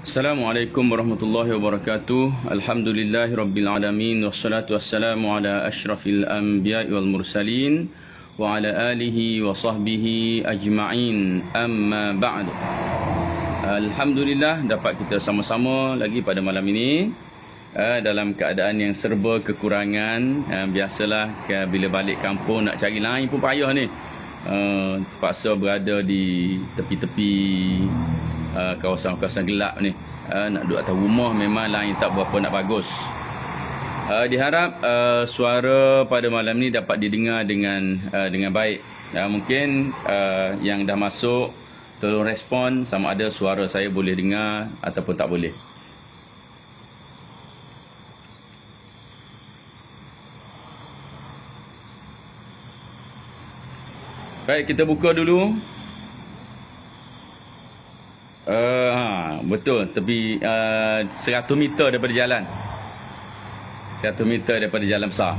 Assalamualaikum warahmatullahi wabarakatuh. Alhamdulillahirabbil alamin wassalatu wassalamu ala asyrafil anbiya'i wal mursalin wa ala alihi wa sahbihi ajma'in. Amma ba'd. Alhamdulillah dapat kita sama-sama lagi pada malam ini dalam keadaan yang serba kekurangan. Biasalah bila balik kampung nak cari lain pun payah ni. Terpaksa berada di tepi-tepi kawasan-kawasan gelap ni. Nak duduk atas rumah memang lain tak berapa nak bagus. Diharap suara pada malam ni dapat didengar dengan baik. Mungkin yang dah masuk tolong respon sama ada suara saya boleh dengar ataupun tak boleh. Baik, kita buka dulu. Betul, tepi 100 meter daripada jalan. 100 meter daripada jalan besar.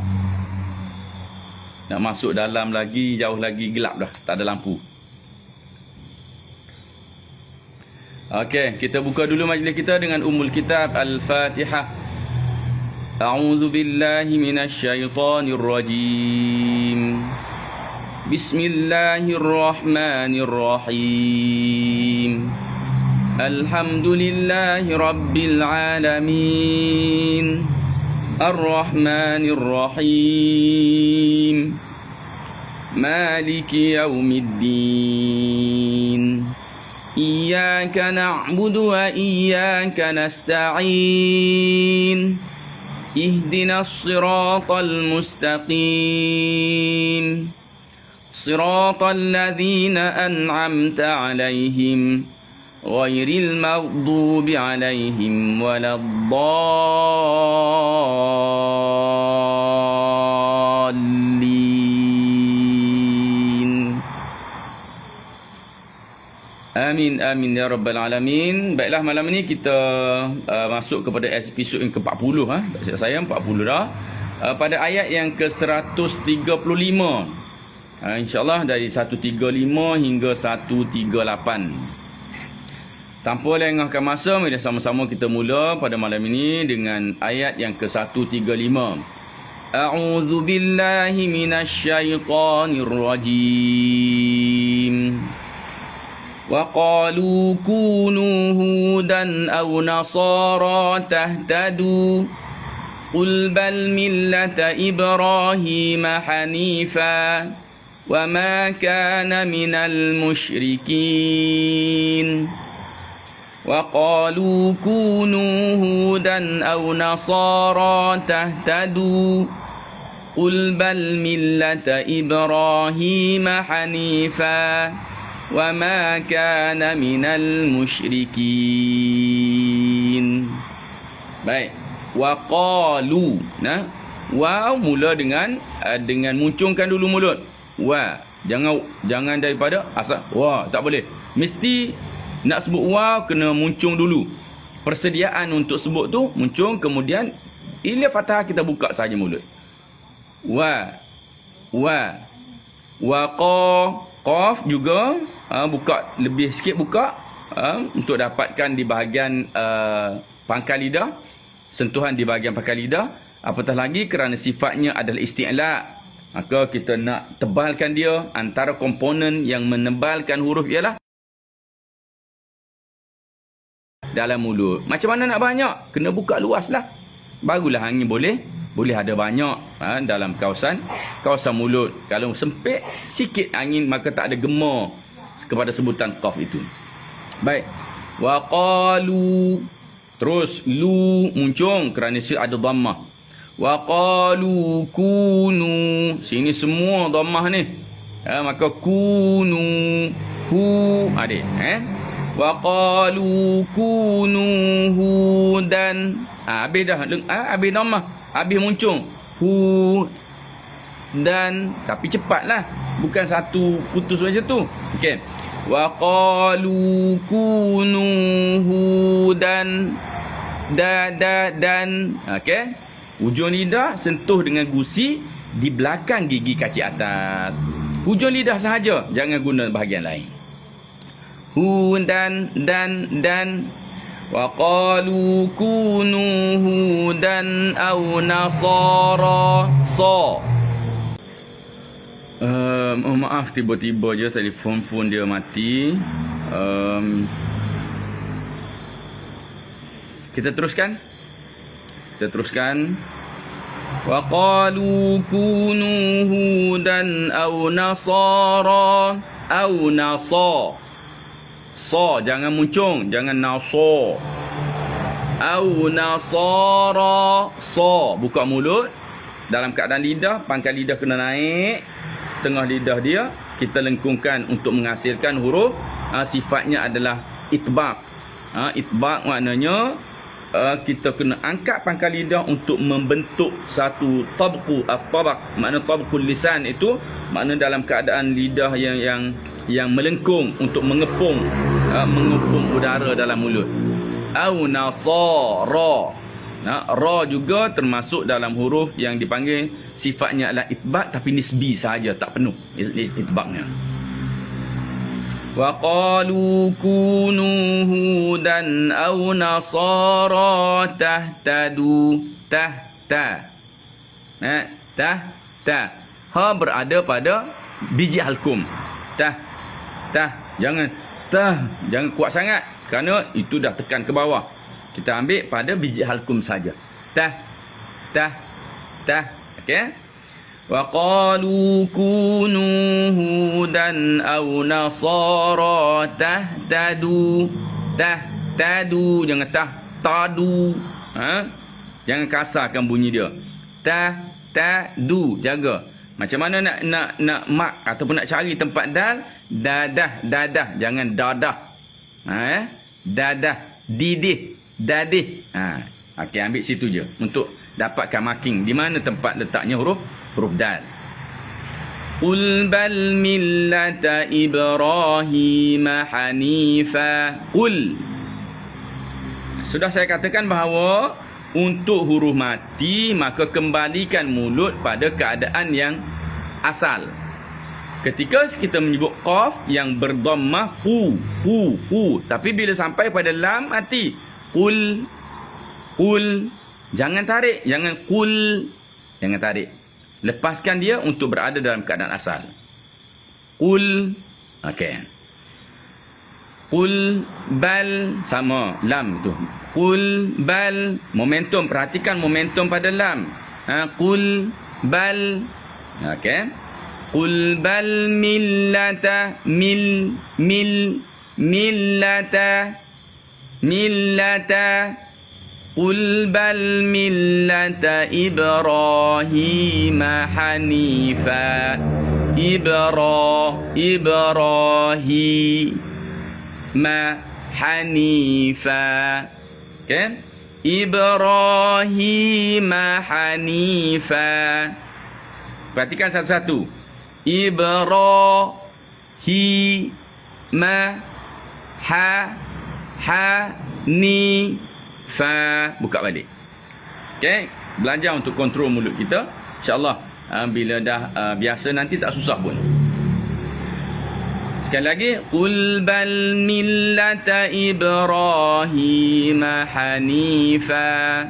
Nak masuk dalam lagi, jauh lagi gelap dah, tak ada lampu. Okey, kita buka dulu majlis kita dengan Ummul Kitab Al-Fatihah. A'udzu billahi minasyaitonir rajim. Bismillahirrahmanirrahim. Alhamdulillahi rabbil alamin. Ar-Rahmanir Rahim. Maliki yaumiddin. Iyyaka na'budu wa iyyaka nasta'in. Ihdinas siratal mustaqim. Siratal ladzina an'amta 'alaihim ghairil maghdubi 'alaihim waladdallin. Amin amin ya rabbal alamin. Baiklah, malam ini kita masuk kepada episod yang ke-40 tak silap saya 40 dah. Pada ayat yang ke-135. InsyaAllah dari 135 hingga 138. Tanpa lengahkan masa, mari sama-sama kita mula pada malam ini dengan ayat yang ke-135. A'udzu billahi minasyaitonir rajim. Wa qalu kunu hudan aw nasara tahtadu. Qul bal millata Ibrahim hanifa. وَمَا كَانَ مِنَ الْمُشْرِكِينَ وَقَالُوا كُونُوا هُودًا أَوْ نَصَارَى تَهْتَدُوا قُلْ بَلْ مِلَّةَ إِبْرَاهِيمَ حَنِيفًا وَمَا كَانَ مِنَ الْمُشْرِكِينَ. Baik, وَقَالُوا. Wow mula dengan muncungkan dulu mulut. Wa, jangan daripada asal wa, tak boleh. Mesti nak sebut wa kena muncung dulu. Persediaan untuk sebut tu muncung, kemudian ila fathah kita buka saja mulut. Wa qaf juga buka lebih sikit, buka untuk dapatkan di bahagian pangkal lidah, sentuhan di bahagian pangkal lidah. Apatah lagi kerana sifatnya adalah isti'la', maka kita nak tebalkan dia. Antara komponen yang menebalkan huruf ialah dalam mulut. Macam mana nak banyak? Kena buka luas lah. Barulah angin boleh ada banyak dalam kawasan mulut. Kalau sempit sikit angin, maka tak ada gema kepada sebutan qaf itu. Baik. Wa qalu. Terus lu muncung kerana ada dhammah. Wa qalu kunu, sini semua dhammah ni. Maka kunu hu adik wa qalu kunu hudan. Habis dah, habis dhammah, habis muncung hu dan, tapi cepatlah, bukan satu putus macam tu. Okey. Wa qalu kunu hudan dan. Okey. Hujung lidah sentuh dengan gusi di belakang gigi kaki atas. Hujung lidah sahaja, jangan guna bahagian lain. Hu dan Wa qalu kunu hudan aw nasara. Maaf, tiba-tiba je telefon dia mati. Kita teruskan. Wa qalu kunu hudan aw nasara aw nasa. Jangan muncung, jangan nasa. Aw nasara. Buka mulut. Dalam keadaan lidah, pangkal lidah kena naik. Tengah lidah dia kita lengkungkan untuk menghasilkan huruf. Sifatnya adalah itbaq. Itbaq maknanya kita kena angkat pangkal lidah untuk membentuk satu tabqu. At-tabaq makna tabqul lisan itu makna dalam keadaan lidah yang melengkung untuk mengepung udara dalam mulut. Au nasara. Ra juga termasuk dalam huruf yang dipanggil sifatnya adalah itbaq tapi nisbi sahaja, tak penuh itbaqnya. Wa qalu kunu hudan aw nasara tahtadu. Tahta. Ha berada pada biji halkum. Jangan kuat sangat kerana itu dah tekan ke bawah. Kita ambil pada biji halkum saja. Okey. Wa qalu kunu hudan aw nasara tahtadu. Jangan tadu. Jangan kasarkan bunyi dia. Tahtadu, jaga. Macam mana nak mak ataupun nak cari tempat dal, dadah, jangan dadah. Dadah, didih, dadih. Okey, ambil situ je untuk dapatkan marking di mana tempat letaknya huruf dal. Qul bal millata Ibrahim hanifa. Qul. Sudah saya katakan bahawa untuk huruf mati maka kembalikan mulut pada keadaan yang asal. Ketika kita menyebut qaf yang berdammah hu, tapi bila sampai pada lam mati qul, jangan tarik, jangan tarik. Lepaskan dia untuk berada dalam keadaan asal. Qul. Okey. Qul bal sama lam tu. Qul bal, momentum, perhatikan momentum pada lam. Qul bal. Okey. Qul bal millata millata. Qul bal millata Ibrahim hanifa. Ibrahim hanifa. Okay? Ibrahim hanifa. Perhatikan satu-satu. Ibrahim hanifa. Buka balik. Okay? Belajar untuk kontrol mulut kita. InsyaAllah bila dah biasa nanti tak susah pun. Sekali lagi, qul bal millata Ibrahim hanifa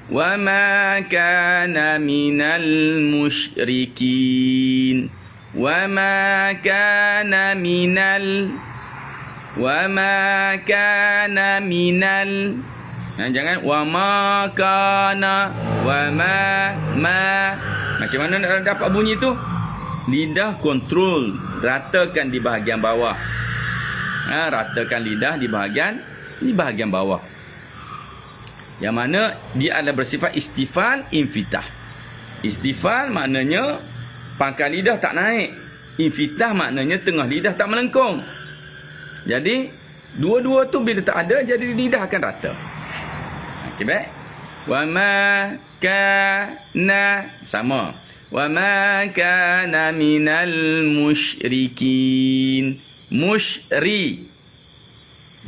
wa ma kana minal musyrikin jangan wa ma kana macam mana nak dapat bunyi tu? Lidah kontrol, ratakan di bahagian bawah. Ratakan lidah di bahagian bawah. Yang mana dia adalah bersifat istifal infitah. Istifal maknanya pangkal lidah tak naik. Infitah maknanya tengah lidah tak melengkung. Jadi dua-dua tu bila tak ada, jadi lidah akan rata. Okey, baik. Wa ma kana sama. Wa ma kana minal musyrikin.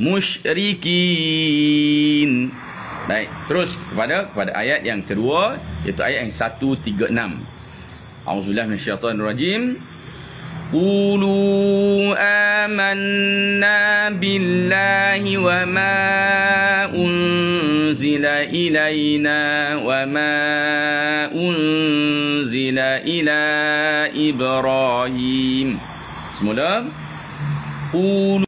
Musyrikin. Baik, terus kepada ayat yang kedua, iaitu ayat yang 136. A'udzubillahi minasyaitonirrajim. Qulu amanna billahi wa ma unzila ilaina wa ma unzila ila Ibrahim. Semula. Qulu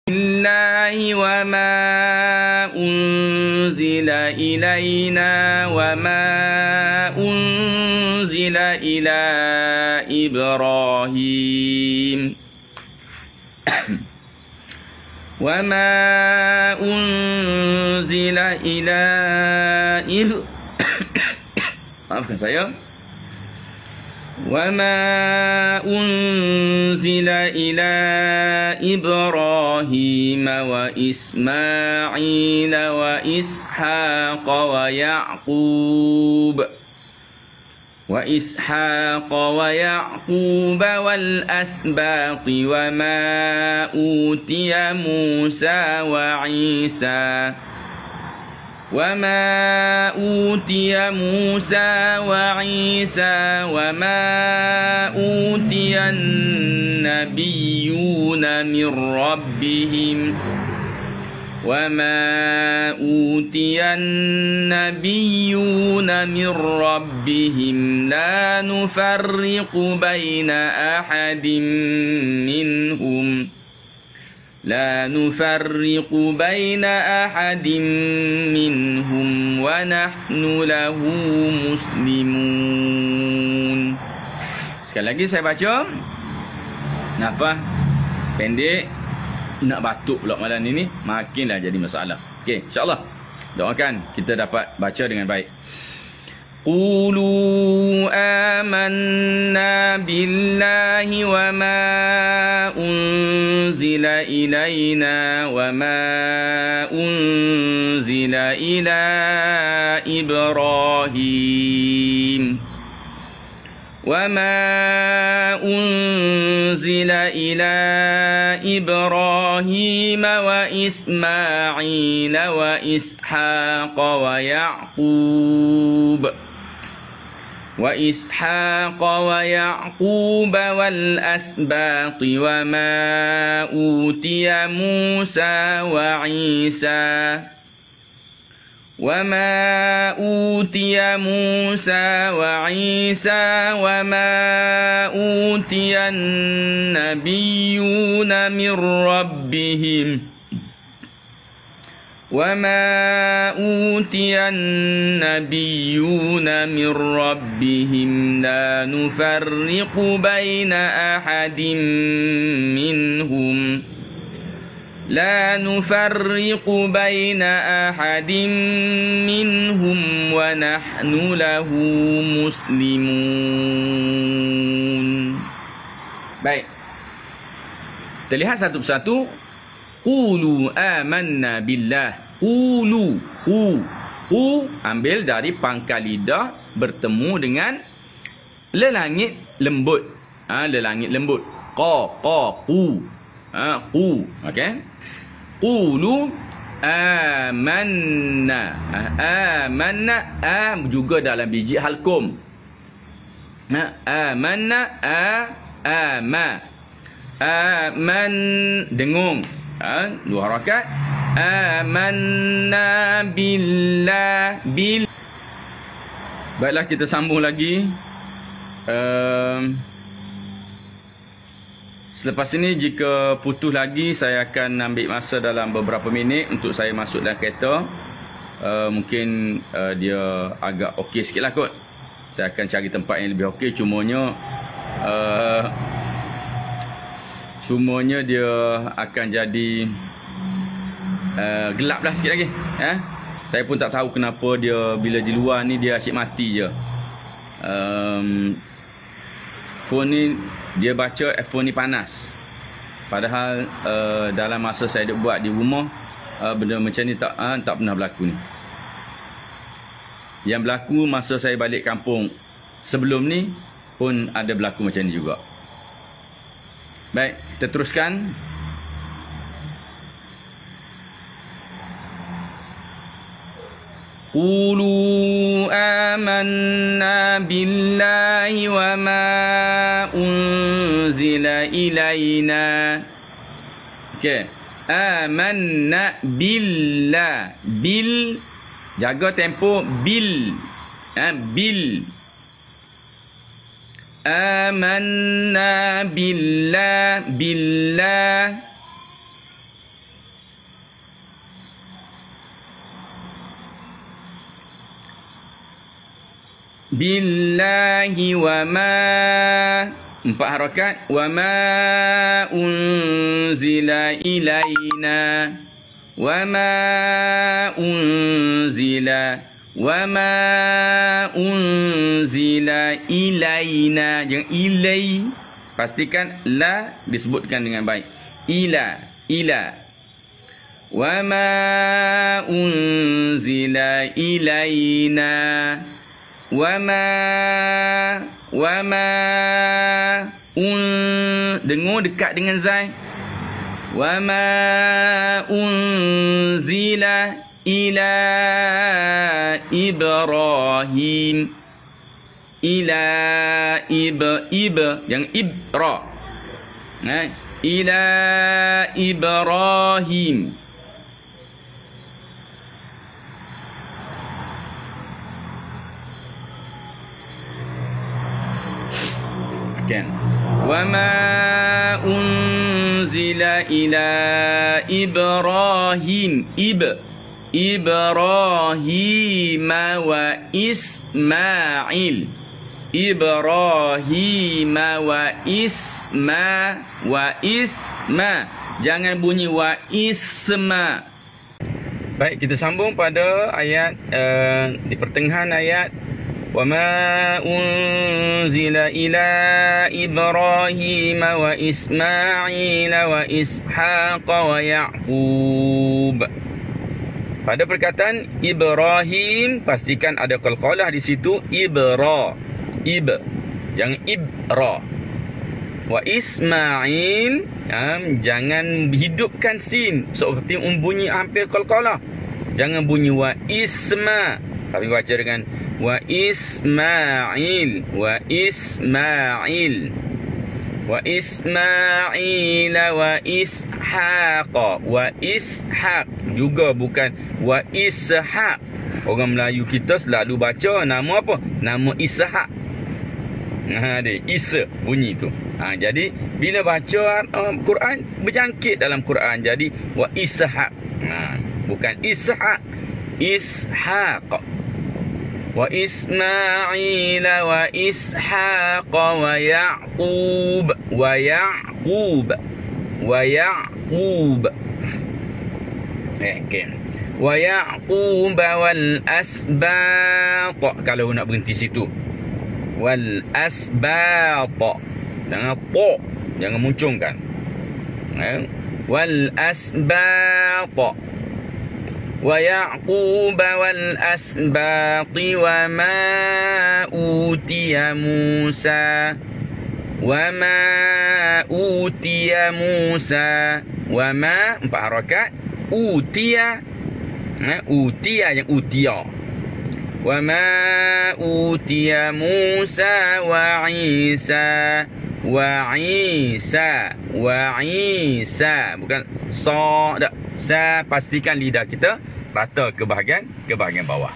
billahi wa ma unzila ilaina wa ma unzila ila Ibrahim wa ma unzila ila maafkan saya wa ma unzila ila Ibrahim wa Ismail wa Ishaq wa Ya'qub wal asbaq wa ma utiya Musa wa Isa وما أوتي موسى وعيسى وما أوتي النبيون من ربهم وما أوتي النبيون من ربهم لا نفرق بين أحد منهم لا نفرق بين أحد منهم ونحن له مسلمون. Sekali lagi saya baca. Nafas pendek, nak batuk pula malam ini, makinlah jadi masalah. Okey, insya-Allah. Doakan kita dapat baca dengan baik. Qulu amanna billahi wa ma unzila ilaina wa ma unzila ila Ibrahim wa ma unzila ila Ibrahim wa Ismail wa Ishaq wa Ya'qub وإسحاق ويعقوب والأسباط وما أوتي موسى وعيسى وما أوتي النبيون من ربهم وما أوتي النبيون من ربهم لا نفرق بين أحد منهم ونحن له مسلمون. Baik, terlihat satu persatu. Qulu amanna billah. Qulu. Ambil dari pangkal lidah bertemu dengan lelangit lembut. Lelangit lembut. Qu. Okey. Qulu amanna. Amanna juga dalam biji halkum. Amanna aman dengung. Dua harakat. Amanna billah. Baiklah, kita sambung lagi. Selepas ini jika putus lagi, saya akan ambil masa dalam beberapa minit untuk saya masuk dalam kereta. Mungkin dia agak okey sikit lah kot. Saya akan cari tempat yang lebih okey. Cumanya dia akan jadi gelap lah sikit lagi. Saya pun tak tahu kenapa dia bila di luar ni dia asyik mati je. Phone ni dia baca phone ni panas. Padahal dalam masa saya duk buat di rumah, benda macam ni tak pernah berlaku ni. Yang berlaku masa saya balik kampung sebelum ni pun ada berlaku macam ni juga. Baik, kita teruskan. Qulu amanna billahi wa ma unzila ilaina. Okey. Amanna billah. Bil, jaga tempo bil. Bil. Amanna billah. Billah. Billahi wa ma, 4 harakat, wa ma unzila ilaina, wa ma unzila, wa ma unzila ilaina. Jangan ilai, pastikan la disebutkan dengan baik. Ila, ila. Wa ma unzila ilaina, wa ma dengar dekat dengan zai. Wa ma unzila ila Ibrahim. Ila yang ibra. Ila Ibrahim. Wa ma unzila ila Ibrahim. Ibrahim wa Ismail. Ibrahim wa Isma. Jangan bunyi wa Isma. Baik, kita sambung pada ayat di pertengahan ayat. Wa ma unzila ila Ibrahim wa Ismail wa Ishaq wa Ya'qub. Pada perkataan Ibrahim, pastikan ada qalqalah di situ. Ibra. Jangan ibra. Wa Ismail, jangan hidupkan sin seperti bunyi hampir qalqalah. Jangan bunyi wa Isma, tapi baca dengan wa Ismail. Wa Ismail. Wa Ismail wa Ishaq. Wa Ishaq juga, bukan wa Ishaq. Orang Melayu kita selalu baca nama apa? Nama Ishaq. Isa bunyi tu. Jadi bila baca Quran, berjangkit dalam Quran. Jadi wa Ishaq. Bukan Ishaq. Ishaq. Wa Ismail wa Ishaq wa Ya'qub. Wa Ya'qub. Wa Ya'qub. Wa Ya'qub wal asbaq. Kalau nak berhenti situ. Wal asbaq. Jangan po, jangan muncungkan. Wal asbaq. Wa Ya'qub wal asbaq wa ma utiya Musa. Wa ma utiya Musa. Wa ma 4 harakat. Utiya. Utiya yang utiya. Wa ma utiya Musa wa Isa. Wa Isa. Wa Isa. Bukan sa, tak. Sa, pastikan lidah kita rata ke bahagian bawah.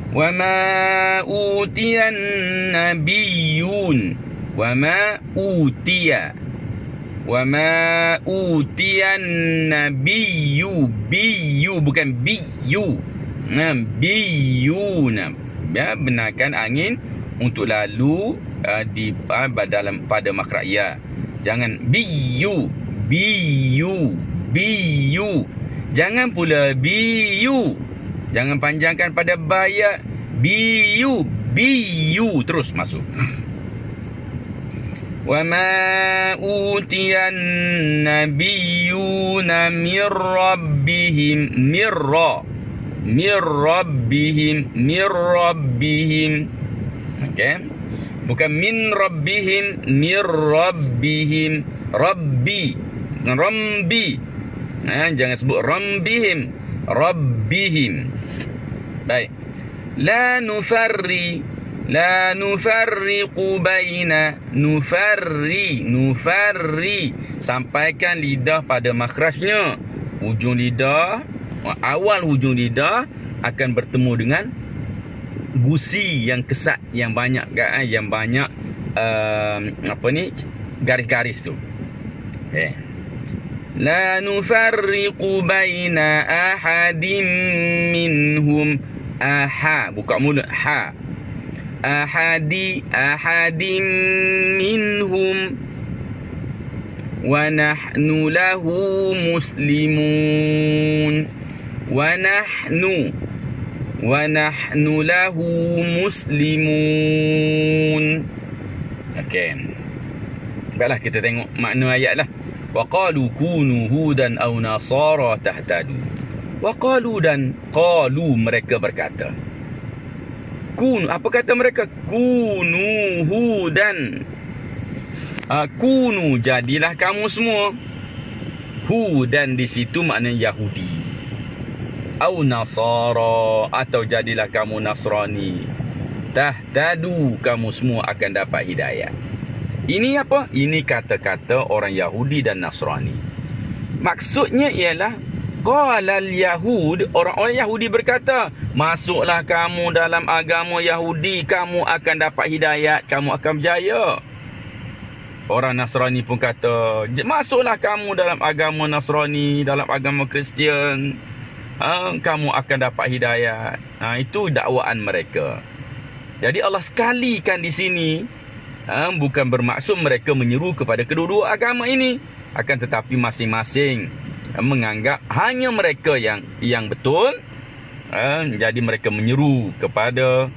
Wa ma utiyan nabiyyun. Wa ma utiya. Wa ma utiyan nabiyyu. Biyu, bukan biyu. Biyuna. Ya, benarkan angin untuk lalu pada makhraj ya. Jangan biyu. Biyu. Biyu. Jangan pula biyu. Jangan panjangkan pada baya. Biyu. Biyu. Terus masuk. Wa ma utiyan nabiyyuna mir rabbihim. Mirra. Mir rabbihim. Mir rabbihim. Okey. Bukan min rabbihim. Mir rabbihim. Rabbi. Rambi. Jangan sebut rabbihim. Rabbihim. Baik. La nufarri. La nufarriqu baina. Nufarri. Sampaikan lidah pada makhrajnya. Hujung lidah, awal hujung lidah akan bertemu dengan gusi yang kesat, yang banyak garis-garis tu. La nufarriqu baina ahadin minhum. Buka mulut. Ahadin minhum wa nahnu lahu muslimun. Wa nahnu lahu muslimun. Okey. Baiklah, kita tengok makna ayat lah. Wa qalu kunu hudan aw nasara tahtadu. Wa qalu, dan qalu, mereka berkata. Kunu, apa kata mereka? Kunu hudan. Kunu, jadilah kamu semua. Hudan di situ maknanya Yahudi. Aw nasara, atau jadilah kamu Nasrani. Tahtadu, kamu semua akan dapat hidayah. Ini apa? Ini kata-kata orang Yahudi dan Nasrani. Maksudnya ialah qalal Yahud, orang-orang Yahudi berkata, masuklah kamu dalam agama Yahudi, kamu akan dapat hidayat, kamu akan berjaya. Orang Nasrani pun kata, masuklah kamu dalam agama Nasrani, dalam agama Kristian, kamu akan dapat hidayat. Itu dakwaan mereka. Jadi Allah sekalikan di sini, bukan bermaksud mereka menyeru kepada kedua-dua agama ini, akan tetapi masing-masing menganggap hanya mereka yang betul. Jadi mereka menyeru kepada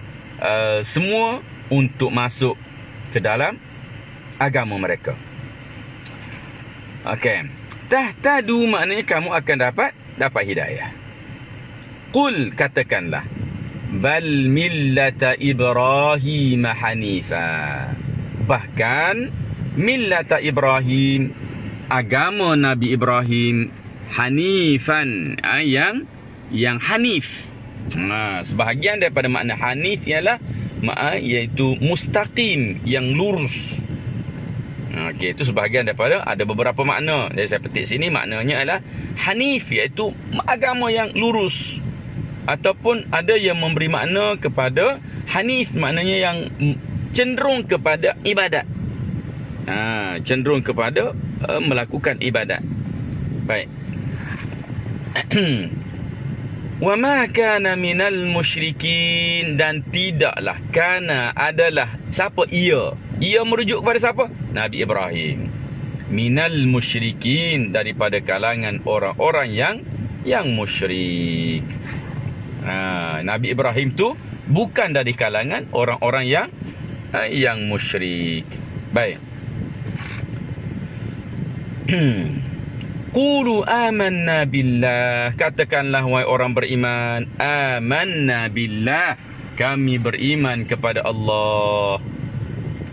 semua untuk masuk ke dalam agama mereka. Okey. Tahtadu maknanya kamu akan dapat hidayah. Qul, katakanlah, bal millata Ibrahim hanifa. Bahkan millata Ibrahim, agama Nabi Ibrahim, hanifan, yang hanif. Sebahagian daripada makna hanif ialah iaitu mustaqim, yang lurus. Okey, itu sebahagian daripada, ada beberapa makna. Jadi saya petik sini, maknanya adalah hanif, iaitu agama yang lurus. Ataupun ada yang memberi makna kepada hanif, maknanya yang cenderung kepada ibadat. Cenderung kepada melakukan ibadat. Baik. Wa ma kana minal musyrikin, dan tidaklah, kana adalah, siapa ia? Ia merujuk kepada siapa? Nabi Ibrahim. Minal musyrikin, daripada kalangan orang-orang yang musyrik. Nabi Ibrahim tu bukan dari kalangan orang-orang yang musyrik. Baik. Qulu amanna billah, katakanlah wahai orang beriman, amanna billah, kami beriman kepada Allah.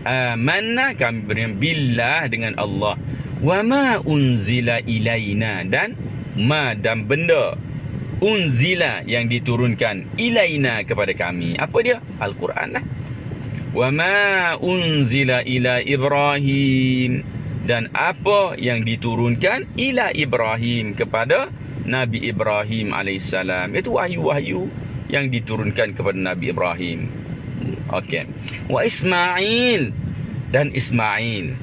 Amanna, kami beriman, billah, dengan Allah. Wa ma unzila ilaina, dan ma, dan benda, unzila, yang diturunkan, ilaina, kepada kami. Apa dia? Al-Quran lah. Wa ma unzila ila Ibrahim, dan apa yang diturunkan ila Ibrahim, kepada Nabi Ibrahim AS. Itu wahyu-wahyu yang diturunkan kepada Nabi Ibrahim. Okey. Wa Ismail, dan Ismail.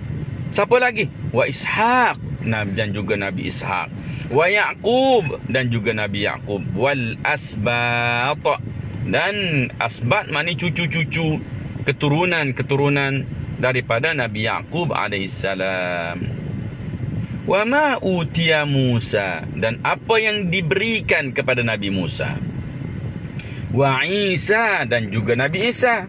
Siapa lagi? Wa Ishaq, dan juga Nabi Ishaq. Wa Yaqub, dan juga Nabi Yaqub. Wal asbat, dan asbat maknanya cucu-cucu, keturunan-keturunan daripada Nabi Yaqub alaihissalam. Wa ma utiya Musa, dan apa yang diberikan kepada Nabi Musa. Wa Isa, dan juga Nabi Isa.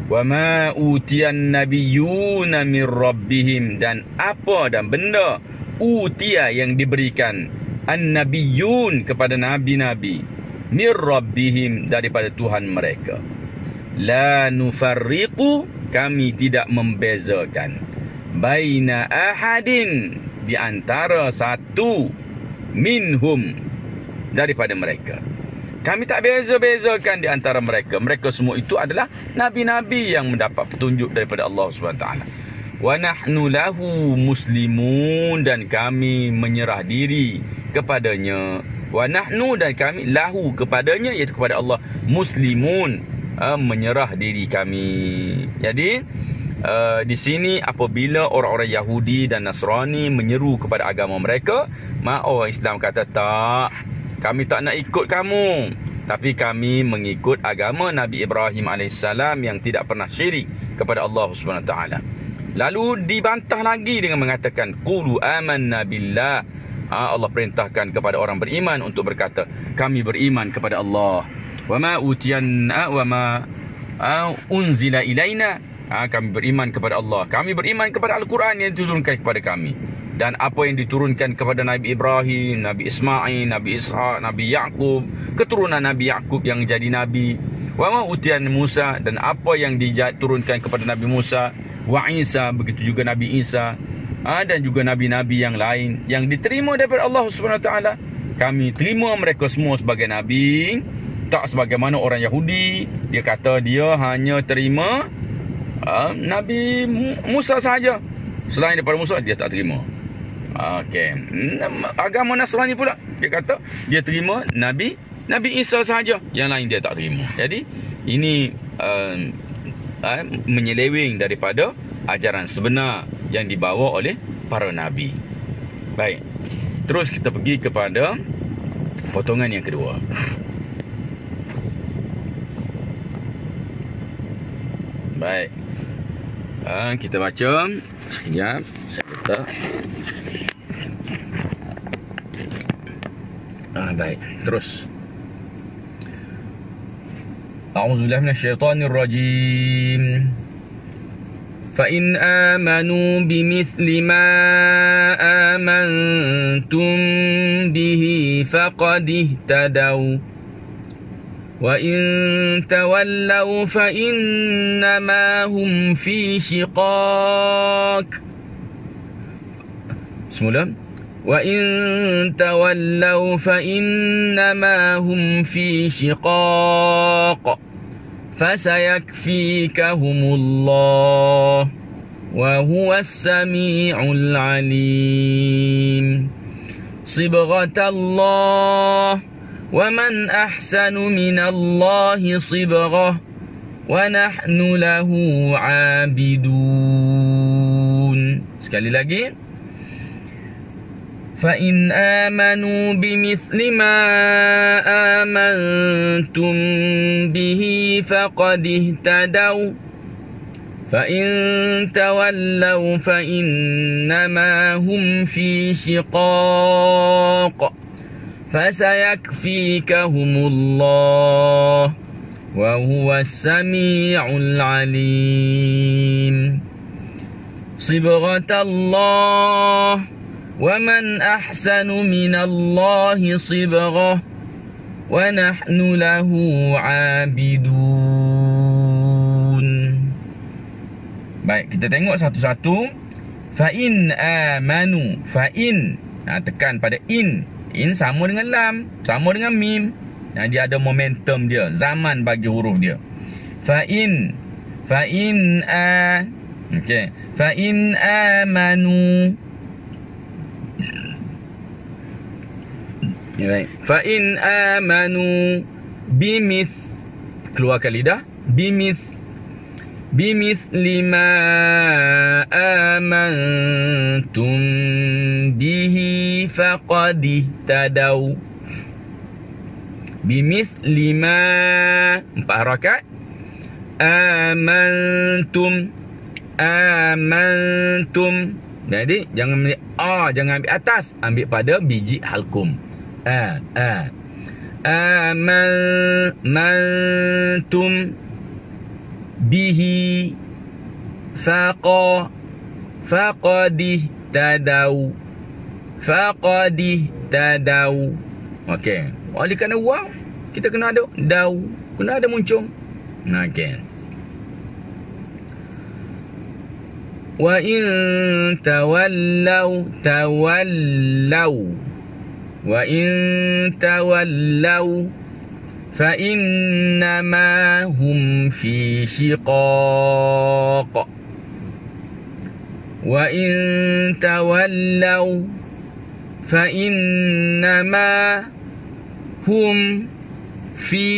Wa ma utiyan nabiyyuna min rabbihim, dan apa dan benda utiya, yang diberikan, an-nabiyyun, kepada nabi-nabi, min rabbihim, daripada Tuhan mereka. La nufarriqu, kami tidak membezakan, baina ahadin, di antara satu, minhum, daripada mereka. Kami tak beza-bezakan di antara mereka. Mereka semua itu adalah nabi-nabi yang mendapat petunjuk daripada Allah SWT. Wa nahnu lahu muslimun, dan kami menyerah diri kepadanya. Wa nahnu, dan kami, lahu, kepadanya, iaitu kepada Allah, muslimun, menyerah diri kami. Jadi di sini apabila orang-orang Yahudi dan Nasrani menyeru kepada agama mereka, maka orang Islam kata, tak, kami tak nak ikut kamu, tapi kami mengikut agama Nabi Ibrahim AS yang tidak pernah syirik kepada Allah SWT. Lalu dibantah lagi dengan mengatakan, qulu amanna billah. Allah perintahkan kepada orang beriman untuk berkata, kami beriman kepada Allah. Wa ma utiyanna wa ma unzila ilaina. Kami beriman kepada Allah. Kami beriman kepada Al-Quran yang diturunkan kepada kami, dan apa yang diturunkan kepada Nabi Ibrahim, Nabi Ismail, Nabi Ishaq, Nabi Yaqub, keturunan Nabi Yaqub yang jadi Nabi. Wa ma utiyan Musa, dan apa yang diturunkan kepada Nabi Musa. Wa Isa, begitu juga Nabi Isa, dan juga Nabi-Nabi yang lain yang diterima daripada Allah SWT. Kami terima mereka semua sebagai Nabi. Tak sebagaimana orang Yahudi, dia kata dia hanya terima Nabi Musa sahaja. Selain daripada Musa, dia tak terima. Okey. Agama Nasrani pula, dia kata dia terima Nabi Isa sahaja, yang lain dia tak terima. Jadi ini menyeleweng daripada ajaran sebenar yang dibawa oleh para Nabi. Baik, terus kita pergi kepada potongan yang kedua. Baik, kita baca sekejap. Saya letak. Baik, terus. A'udzubillahi minasyaitonir rajim. Fa in amanu bimithli ma amantum bihi faqad ihtadaw wa in tawallaw fa innama hum fi shiqaq. Semula. Wa in tawallaw fa innama hum fi shiqaq فسيكفيكهم الله وهو السميع العليم صبغة الله ومن أحسن من الله صبغة ونحن له عابدون. Sekali lagi. فَإِنْ آمَنُوا بِمِثْلِ مَا آمَنْتُمْ بِهِ فَقَدِ اهْتَدَوْا فَإِنْ تَوَلَّوْا فَإِنَّمَا هُمْ فِي شِقَاقٍ فَسَيَكْفِيكَهُمُ اللَّهُ وَهُوَ السَّمِيعُ الْعَلِيمُ صِبْغَةَ اللَّهِ وَمَنْ أَحْسَنُ مِنَ اللَّهِ صِبْغَةً وَنَحْنُ لَهُ عَابِدُونَ. Baik, kita tengok satu-satu. Fa'in amanu. Fa'in, tekan pada in. In sama dengan lam, sama dengan mim. Dia ada momentum dia, zaman bagi huruf dia. Fa'in okay. Fa'in amanu. Baik. Fa in amanu bimith, keluarkan lidah, bimithli ma amantum bihi faqad ihtadaw. Bimithli ma, 4 harakat. Amantum. Jadi jangan ambil jangan ambil atas, ambil pada biji halkum. Amantum bihi faqad ihtadaw. Okey. Oleh kerana waw, kita kena ada daw, kena ada muncung. Okey. Wa in tawallaw. Wa in tawallaw فإنما هم في شقاق وإن تولوا فإنما هم في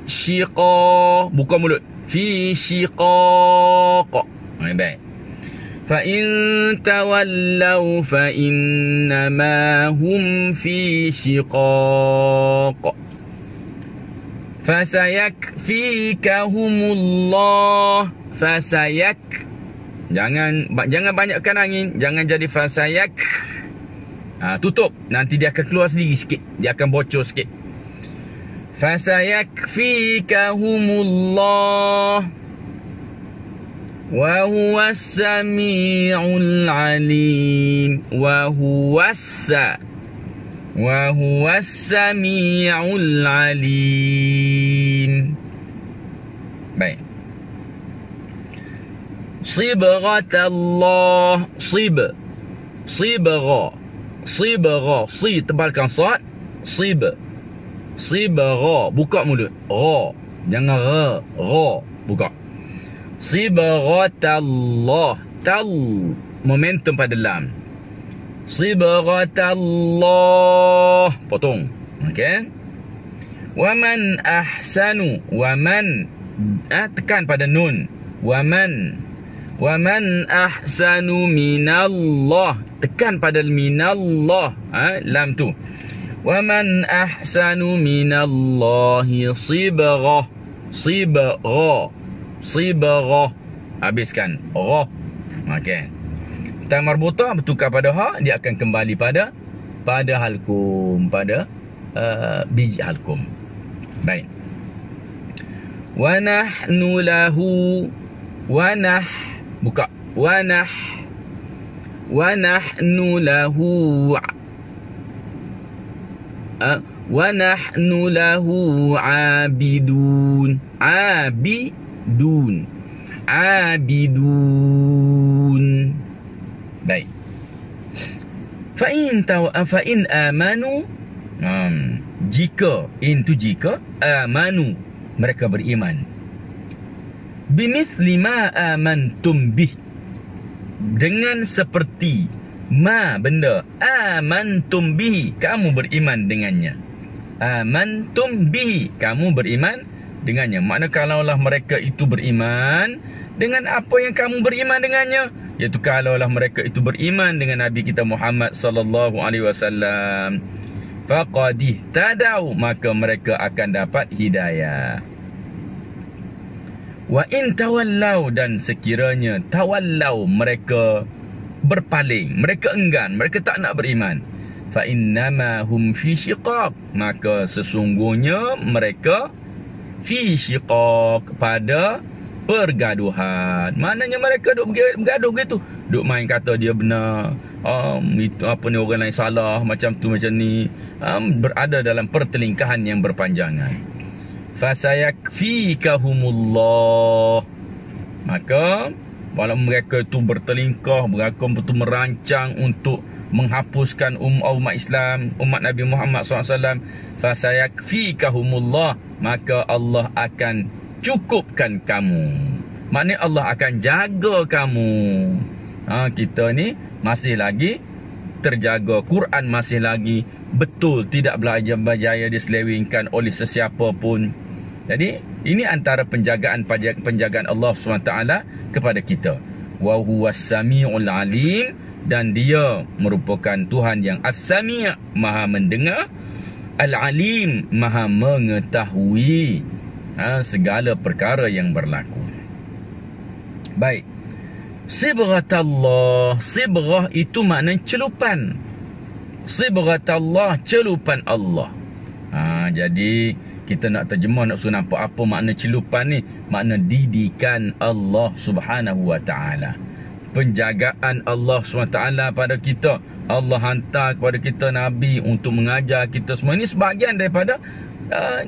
شقاق. Buka mulut. في شقاق. Baik. فإن تولوا فإنما هم في شقاق فسيكفيكهم الله. Jangan banyakkan angin, jangan jadi fasayak. Tutup, nanti dia akan keluar sendiri sikit, dia akan bocor sikit. Fasayakfikahumullah wa huwas samiul alim. Wa huwas samiul alim. Baik. Sibghatallah. Sibgha. Si tebalkan sad. Sibgha. Buka mulut. Ra. Jangan ra. Buka. Sibghatallah. Tal. Momentum pada lam. Sibghatallah. Potong. Okey. Waman ahsanu. Waman. Tekan pada nun. Waman ahsanu minallah. Tekan pada minallah. Lam tu. Waman ahsanu minallahi sibghah. Sibghah. Habiskan ra. Okey. Ta marbutah bertukar pada ha, dia akan kembali pada halkum, pada biji halkum. Baik. Wa nahnu lahu buka. Wa nahnu lahu abidun. Baik. Fa in amanu. Jika amanu, mereka beriman. Bimithli ma amantum bih, dengan seperti ma benda amantum bihi, kamu beriman dengannya. Amantum bihi, kamu beriman dengannya. Makna kalaulah mereka itu beriman dengan apa yang kamu beriman dengannya, iaitu kalaulah mereka itu beriman dengan Nabi kita Muhammad sallallahu alaihi wasallam, faqad ihtadau, maka mereka akan dapat hidayah. Wa in tawallau, dan sekiranya tawallau, mereka berpaling, mereka enggan, mereka tak nak beriman, fa innama hum fi shiqaq, maka sesungguhnya mereka fi shiqaq, pada pergaduhan. Maknanya mereka duk bergaduh gitu, duk main kata dia benar, itu apa ni, orang lain salah, macam tu macam ni, berada dalam pertelingkahan yang berpanjangan. Fasayakfikahumullah, maka walaupun mereka itu bertelingkah, mereka betul merancang untuk menghapuskan umat Islam, umat Nabi Muhammad SAW, fasayakfikahumullah, maka Allah akan cukupkan kamu. Maknanya Allah akan jaga kamu. Kita ni masih lagi terjaga, Quran masih lagi betul, tidak berjaya diselewengkan oleh sesiapa pun. Jadi ini antara penjagaan Allah SWT kepada kita. Wa huwas samiul alim, dan dia merupakan Tuhan yang as-sami', maha mendengar, al-alim, maha mengetahui segala perkara yang berlaku. Baik. Sibghatallah, sibghah itu maknanya celupan. Sibghatallah, celupan Allah. Jadi kita nak terjemah, nak suruh nampak apa makna celupan ni. Makna didikan Allah Subhanahu Wa Taala, penjagaan Allah SWT pada kita. Allah hantar kepada kita Nabi untuk mengajar kita semua. Ini sebahagian daripada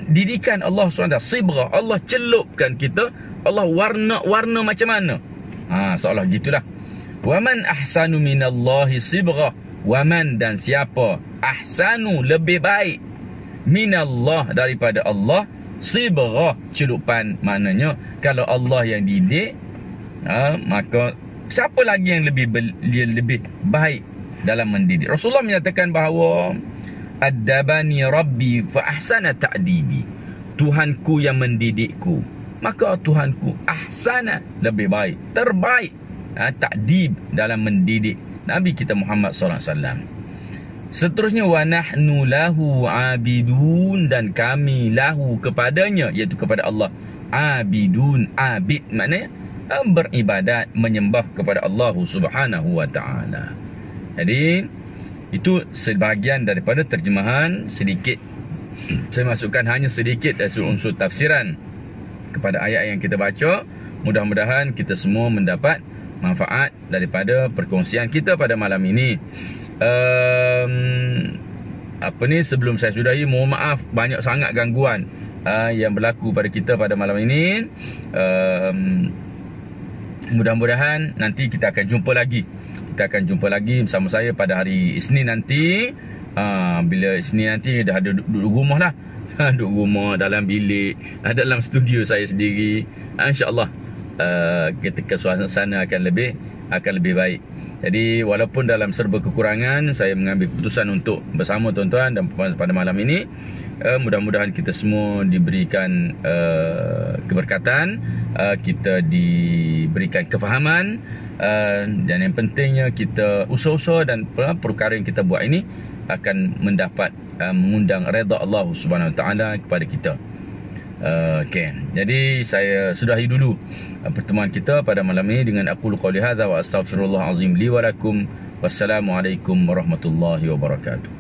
didikan Allah SWT. Sibghah, Allah celupkan kita. Allah warna macam mana, seolah gitulah. Waman ahsanu minallahi sibghah, waman, dan siapa, ahsanu, lebih baik, minallah, daripada Allah, sibrah, celupan. Maknanya kalau Allah yang didik, maka siapa lagi yang lebih baik dalam mendidik? Rasulullah menyatakan bahawa addabani rabbi fa ahsana ta'dibi. Tuhanku yang mendidikku, maka Tuhanku ahsana, lebih baik, terbaik, ta'dib, dalam mendidik Nabi kita Muhammad sallallahu alaihi wasallam. Seterusnya, wa nahnu lahu abidun, dan kami lahu, kepadanya, iaitu kepada Allah, abidun, abid maknanya beribadat, menyembah kepada Allah Subhanahu wa taala. Jadi itu sebahagian daripada terjemahan sedikit. Saya masukkan hanya sedikit dari unsur tafsiran kepada ayat yang kita baca. Mudah-mudahan kita semua mendapat manfaat daripada perkongsian kita pada malam ini. Sebelum saya sudahi, mohon maaf banyak sangat gangguan yang berlaku pada kita pada malam ini. Mudah-mudahan nanti kita akan jumpa lagi. Kita akan jumpa lagi bersama saya pada hari Isnin nanti. Bila Isnin nanti dah ada duduk rumah lah. Duduk rumah dalam bilik, dalam studio saya sendiri. InsyaAllah ketika suasana akan lebih baik. Jadi walaupun dalam serba kekurangan, saya mengambil keputusan untuk bersama tuan-tuan dan pada malam ini. Mudah-mudahan kita semua diberikan keberkatan, kita diberikan kefahaman, dan yang pentingnya kita usaha-usaha dan perkara yang kita buat ini akan mendapat mengundang redha Allah Subhanahu Wa Taala kepada kita. Okey, jadi saya sudahi dulu pertemuan kita pada malam ini dengan aqulu qouli hadza wa astaghfirullah azim li wa lakum. Wassalamualaikum warahmatullahi wabarakatuh.